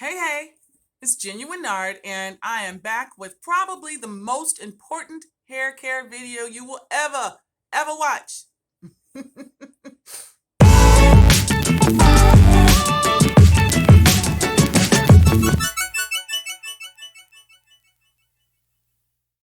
Hey, it's Genuine Nard, and I am back with probably the most important hair care video you will ever watch.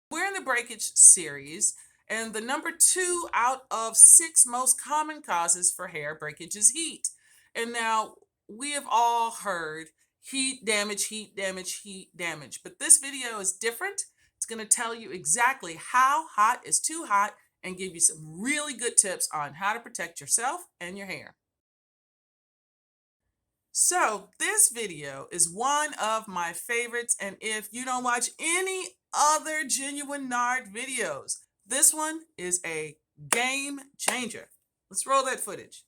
We're in the breakage series, and the number 2 out of 6 most common causes for hair breakage is heat. And now we have all heard heat damage, heat damage, heat damage. But this video is different. It's going to tell you exactly how hot is too hot and give you some really good tips on how to protect yourself and your hair. So this video is one of my favorites, and if you don't watch any other Genuine Nard videos, this one is a game changer. Let's roll that footage.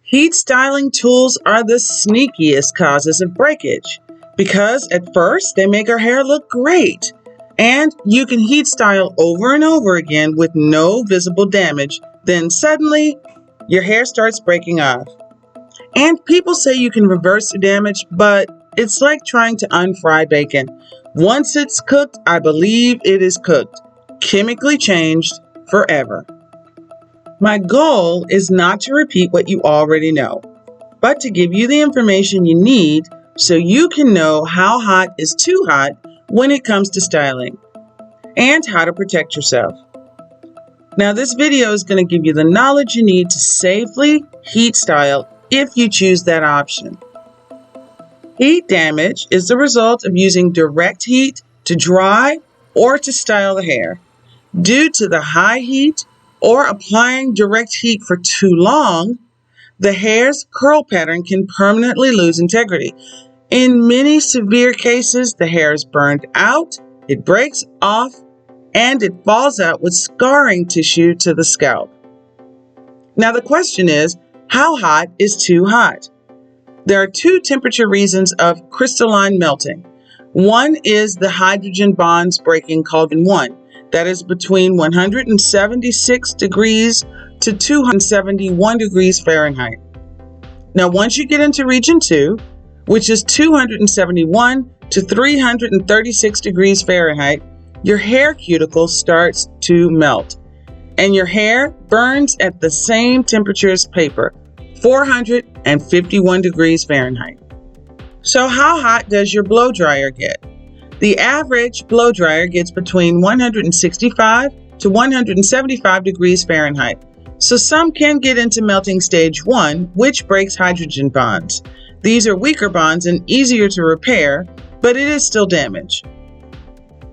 Heat styling tools are the sneakiest causes of breakage because at first they make our hair look great, and you can heat style over and over again with no visible damage. Then suddenly your hair starts breaking off. And people say you can reverse the damage, but it's like trying to unfry bacon. Once it's cooked, I believe it is cooked, chemically changed forever. My goal is not to repeat what you already know, but to give you the information you need so you can know how hot is too hot when it comes to styling and how to protect yourself. Now, this video is going to give you the knowledge you need to safely heat style if you choose that option. Heat damage is the result of using direct heat to dry or to style the hair. Due to the high heat or applying direct heat for too long, the hair's curl pattern can permanently lose integrity. In many severe cases, the hair is burned out, it breaks off, and it falls out with scarring tissue to the scalp. Now the question is, how hot is too hot? There are 2 temperature reasons of crystalline melting. One is the hydrogen bonds breaking called region 1. That is between 176 degrees to 271 degrees Fahrenheit. Now, once you get into region 2, which is 271 to 336 degrees Fahrenheit, your hair cuticle starts to melt. And your hair burns at the same temperature as paper, 451 degrees Fahrenheit. So how hot does your blow dryer get? The average blow dryer gets between 165 to 175 degrees Fahrenheit. So some can get into melting stage 1, which breaks hydrogen bonds. These are weaker bonds and easier to repair, but it is still damage.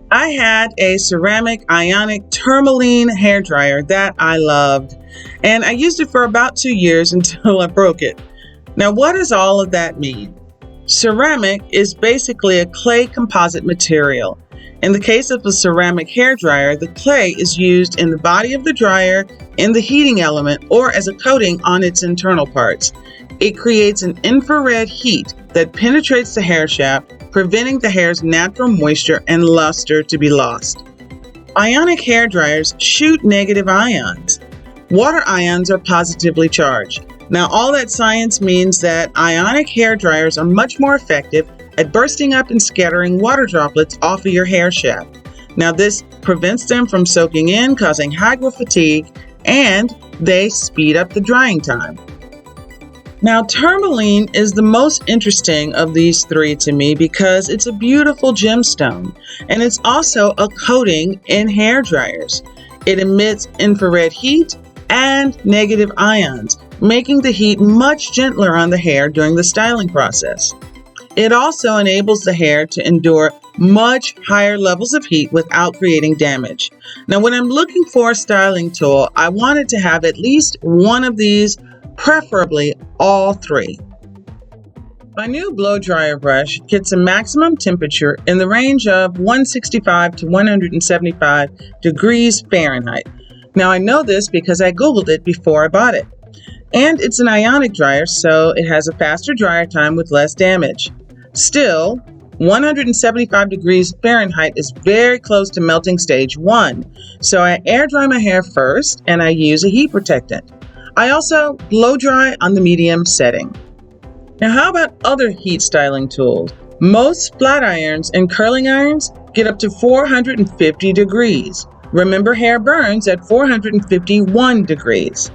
I had a ceramic ionic tourmaline hair dryer that I loved, and I used it for about 2 years until I broke it. Now, what does all of that mean? Ceramic is basically a clay composite material. In the case of a ceramic hair dryer, the clay is used in the body of the dryer, in the heating element, or as a coating on its internal parts. It creates an infrared heat that penetrates the hair shaft, preventing the hair's natural moisture and luster to be lost. Ionic hair dryers shoot negative ions. Water ions are positively charged. Now, all that science means that ionic hair dryers are much more effective at bursting up and scattering water droplets off of your hair shaft. Now, this prevents them from soaking in, causing hygro fatigue, and they speed up the drying time. Now, tourmaline is the most interesting of these 3 to me because it's a beautiful gemstone, and it's also a coating in hair dryers. It emits infrared heat and negative ions, making the heat much gentler on the hair during the styling process. It also enables the hair to endure much higher levels of heat without creating damage. Now, when I'm looking for a styling tool, I wanted to have at least one of these, preferably all 3. My new blow dryer brush gets a maximum temperature in the range of 165 to 175 degrees Fahrenheit. Now, I know this because I Googled it before I bought it. And it's an ionic dryer, so it has a faster dryer time with less damage. Still, 175 degrees Fahrenheit is very close to melting stage 1, so I air dry my hair first and I use a heat protectant. I also blow dry on the medium setting. Now, how about other heat styling tools? Most flat irons and curling irons get up to 450 degrees. Remember, hair burns at 451 degrees.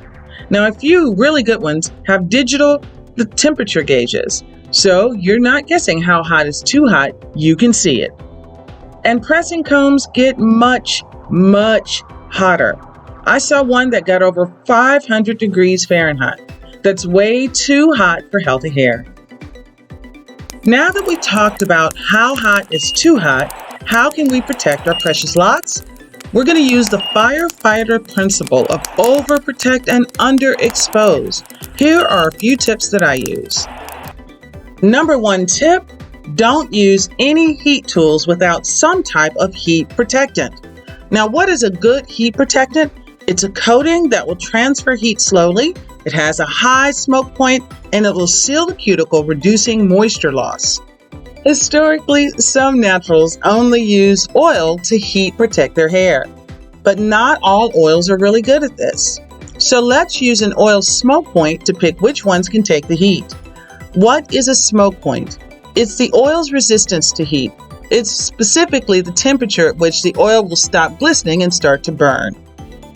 Now, a few really good ones have digital temperature gauges, so you're not guessing how hot is too hot, you can see it. And pressing combs get much, much hotter. I saw one that got over 500 degrees Fahrenheit. That's way too hot for healthy hair. Now that we talked about how hot is too hot, how can we protect our precious locks? We're going to use the firefighter principle of overprotect and underexpose. Here are a few tips that I use. Number 1 tip, don't use any heat tools without some type of heat protectant. Now, what is a good heat protectant? It's a coating that will transfer heat slowly. It has a high smoke point and it will seal the cuticle, reducing moisture loss. Historically, some naturals only use oil to heat protect their hair, but not all oils are really good at this. So let's use an oil smoke point to pick which ones can take the heat. What is a smoke point? It's the oil's resistance to heat. It's specifically the temperature at which the oil will stop glistening and start to burn.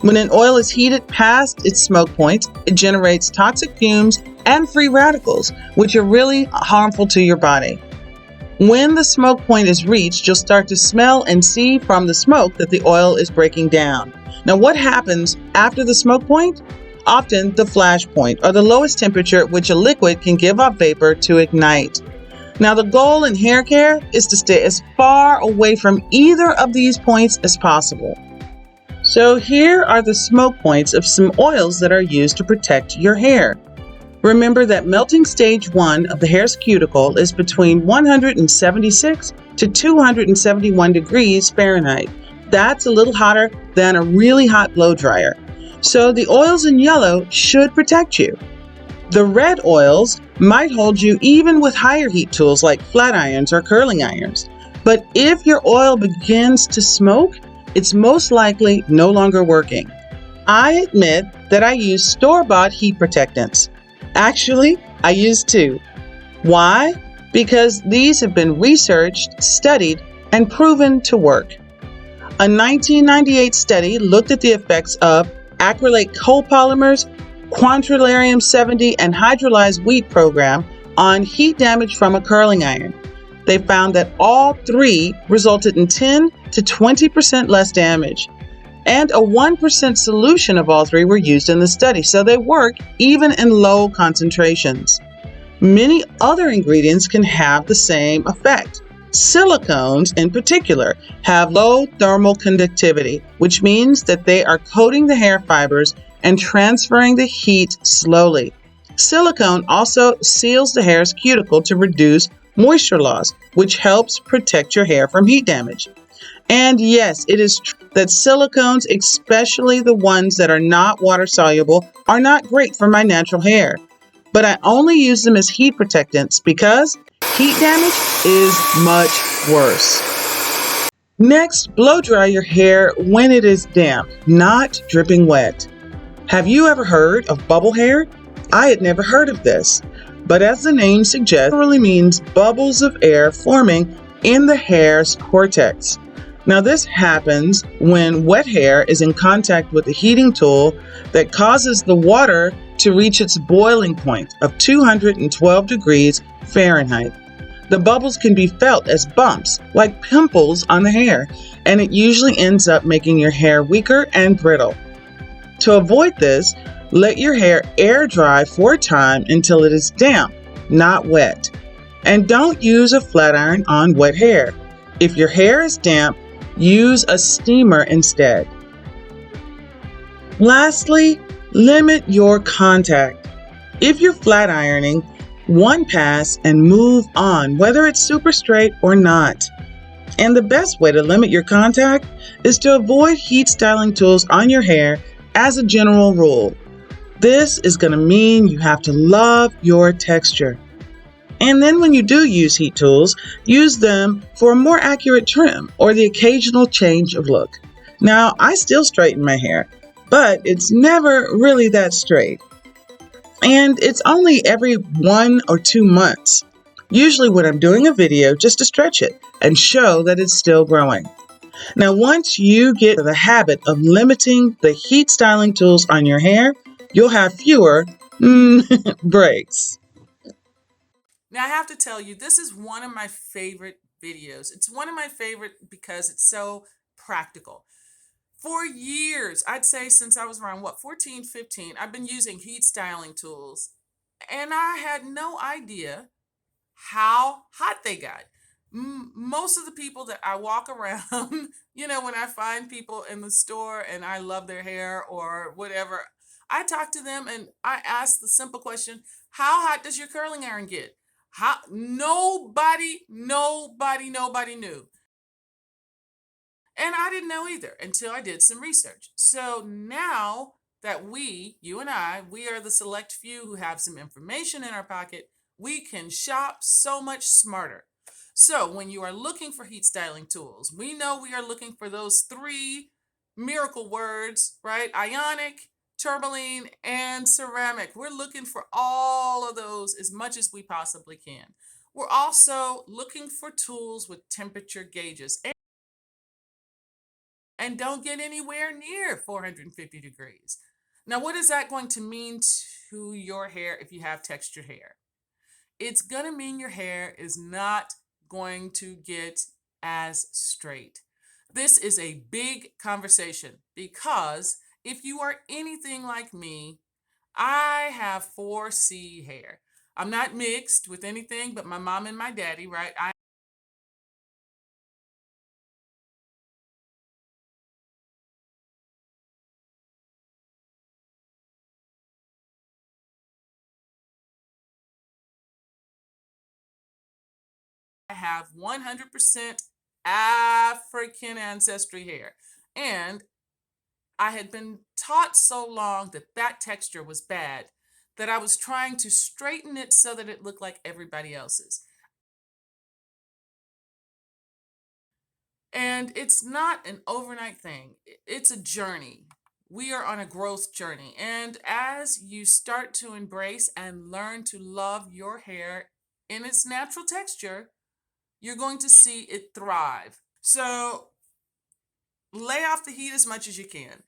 When an oil is heated past its smoke point, it generates toxic fumes and free radicals, which are really harmful to your body. When the smoke point is reached, you'll start to smell and see from the smoke that the oil is breaking down. Now, what happens after the smoke point? Often the flash point, or the lowest temperature at which a liquid can give off vapor to ignite. Now, the goal in hair care is to stay as far away from either of these points as possible. So here are the smoke points of some oils that are used to protect your hair. Remember that melting stage 1 of the hair's cuticle is between 176 to 271 degrees Fahrenheit. That's a little hotter than a really hot blow dryer. So the oils in yellow should protect you. The red oils might hold you even with higher heat tools like flat irons or curling irons. But if your oil begins to smoke, it's most likely no longer working. I admit that I use store-bought heat protectants. Actually, I use 2. Why? Because these have been researched, studied, and proven to work. A 1998 study looked at the effects of acrylate copolymers, quaternarium 70, and hydrolyzed wheat program on heat damage from a curling iron. They found that all 3 resulted in 10 to 20% less damage. And a 1% solution of all 3 were used in the study, so they work even in low concentrations. Many other ingredients can have the same effect. Silicones, in particular, have low thermal conductivity, which means that they are coating the hair fibers and transferring the heat slowly. Silicone also seals the hair's cuticle to reduce moisture loss, which helps protect your hair from heat damage. And yes, it is true that silicones, especially the ones that are not water soluble, are not great for my natural hair. But I only use them as heat protectants because heat damage is much worse. Next, blow dry your hair when it is damp, not dripping wet. Have you ever heard of bubble hair? I had never heard of this, but as the name suggests, it really means bubbles of air forming in the hair's cortex. Now, this happens when wet hair is in contact with a heating tool that causes the water to reach its boiling point of 212 degrees Fahrenheit. The bubbles can be felt as bumps, like pimples on the hair, and it usually ends up making your hair weaker and brittle. To avoid this, let your hair air dry for a time until it is damp, not wet. And don't use a flat iron on wet hair. If your hair is damp, use a steamer instead. Lastly, limit your contact. If you're flat ironing, one pass and move on, whether it's super straight or not. And the best way to limit your contact is to avoid heat styling tools on your hair as a general rule. This is going to mean you have to love your texture. And then when you do use heat tools, use them for a more accurate trim or the occasional change of look. Now, I still straighten my hair, but it's never really that straight. And it's only every 1 or 2 months. usually when I'm doing a video just to stretch it and show that it's still growing. Now, once you get the habit of limiting the heat styling tools on your hair, you'll have fewer breaks. Now, I have to tell you, this is one of my favorite videos. It's one of my favorite because it's so practical. For years, I'd say since I was around, 14, 15, I've been using heat styling tools. And I had no idea how hot they got. Most of the people that I walk around, when I find people in the store and I love their hair or whatever, I talk to them and I ask the simple question, how hot does your curling iron get? How nobody knew. And I didn't know either until I did some research. So now that you and I, we are the select few who have some information in our pocket, we can shop so much smarter. So when you are looking for heat styling tools, we know we are looking for those three miracle words, right? Ionic, tourmaline, and ceramic. We're looking for all of those as much as we possibly can. We're also looking for tools with temperature gauges and don't get anywhere near 450 degrees. Now, what is that going to mean to your hair if you have textured hair? It's going to mean your hair is not going to get as straight. This is a big conversation because if you are anything like me, I have 4C hair. I'm not mixed with anything but my mom and my daddy, right? I have 100% African ancestry hair. And I had been taught so long that that texture was bad that I was trying to straighten it so that it looked like everybody else's. And it's not an overnight thing, it's a journey. We are on a growth journey. And as you start to embrace and learn to love your hair in its natural texture, you're going to see it thrive. So lay off the heat as much as you can.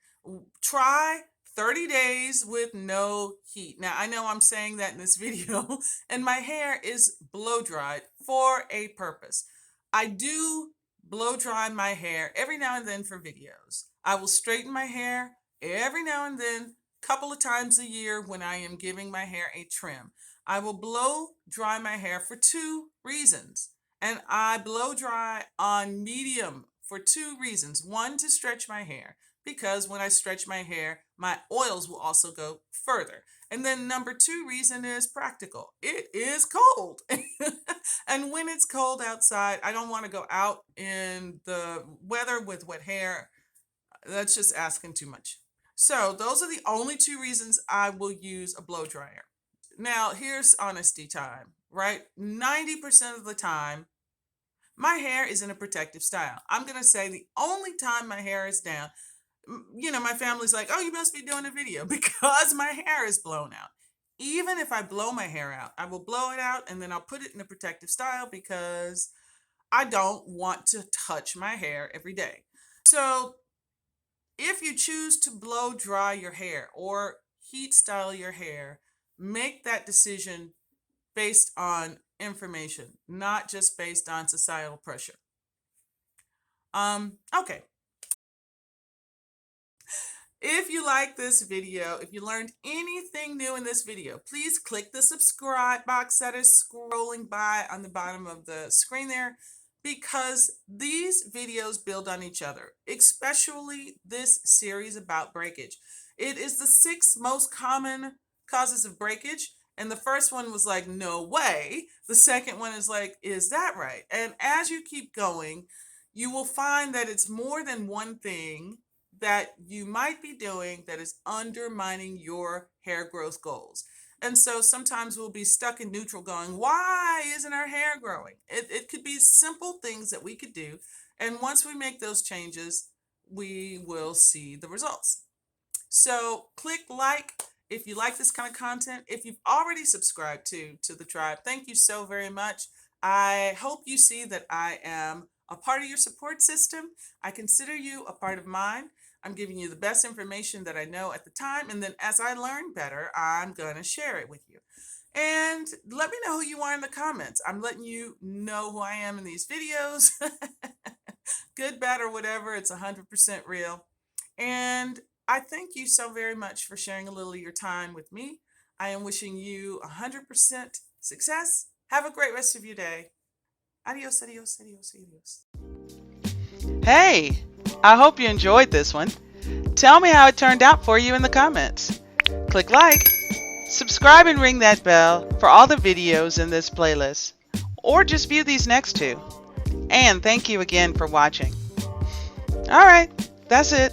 Try 30 days with no heat. Now, I know I'm saying that in this video, and my hair is blow dried for a purpose. I do blow dry my hair every now and then for videos. I will straighten my hair every now and then, couple of times a year when I am giving my hair a trim. I will blow dry my hair for two reasons. And I blow dry on medium for two reasons. One, to stretch my hair, because when I stretch my hair, my oils will also go further. And then number two reason is practical. It is cold. And when it's cold outside, I don't want to go out in the weather with wet hair. That's just asking too much. So those are the only two reasons I will use a blow dryer. Now, here's honesty time, right? 90% of the time, my hair is in a protective style. I'm going to say the only time my hair is down, my family's like, oh, you must be doing a video because my hair is blown out. Even if I blow my hair out, I will blow it out and then I'll put it in a protective style because I don't want to touch my hair every day. So if you choose to blow dry your hair or heat style your hair, make that decision based on information, not just based on societal pressure. Okay. If you like this video, if you learned anything new in this video, please click the subscribe box that is scrolling by on the bottom of the screen there, because these videos build on each other, especially this series about breakage. It is the 6 most common causes of breakage. And the first one was like, no way. The second one is like, is that right? And as you keep going, you will find that it's more than one thing that you might be doing that is undermining your hair growth goals. And so sometimes we'll be stuck in neutral going, why isn't our hair growing? It could be simple things that we could do. And once we make those changes, we will see the results. So click like If you like this kind of content, if you've already subscribed to the tribe, thank you so very much. I hope you see that I am a part of your support system. I consider you a part of mine. I'm giving you the best information that I know at the time, and then as I learn better, I'm going to share it with you. And let me know who you are in the comments. I'm letting you know who I am in these videos. Good, bad, or whatever, it's 100% real. And I thank you so very much for sharing a little of your time with me. I am wishing you 100% success. Have a great rest of your day. Adios, adios, adios, adios. Hey, I hope you enjoyed this one. Tell me how it turned out for you in the comments. Click like, subscribe and ring that bell for all the videos in this playlist, or just view these next two. And thank you again for watching. Alright, that's it.